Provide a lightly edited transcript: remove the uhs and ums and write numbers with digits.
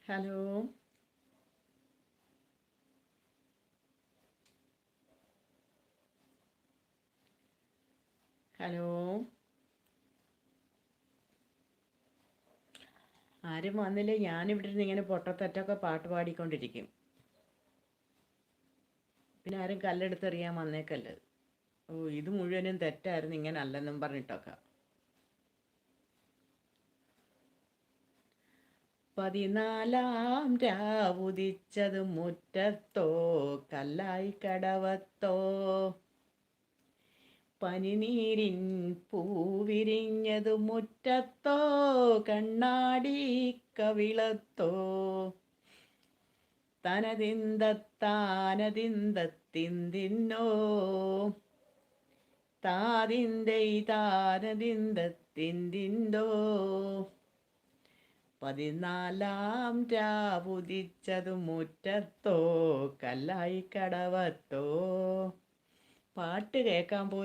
Hello. Hello. ആരും വന്നില്ലേ? ഞാനിവിടെ ഇരുന്ന് ഇങ്ങനെ പൊട്ടത്തെറ്റൊക്കെ പാട്ട് പാടിക്കൊണ്ടിരിക്കും. പിന്നെ ആരും കല്ലെടുത്തെറിയാൻ വന്നേക്കല്ല്. ഓ, ഇത് മുഴുവനും തെറ്റായിരുന്നു, ഇങ്ങനെ അല്ലെന്നും പറഞ്ഞിട്ടൊക്കെ. 14-ാം രാവുദിച്ചത് മുറ്റത്തോ, കല്ലായി കടവത്തോ, പനിനീരിൻ പൂവിരിഞ്ഞത് മുറ്റത്തോ, കണ്ണാടി കവിളത്തോ, തനതിന്തത്താനതിന്തത്തിന്തിന്നോ, താതിന്തൈ താനതിന്തത്തിന്തിന്തോ. 14-ാം രാവുദിച്ചതു മുറ്റത്തോ, കല്ലായി കടവത്തോ. പാട്ട് കേൾക്കാൻ പോലും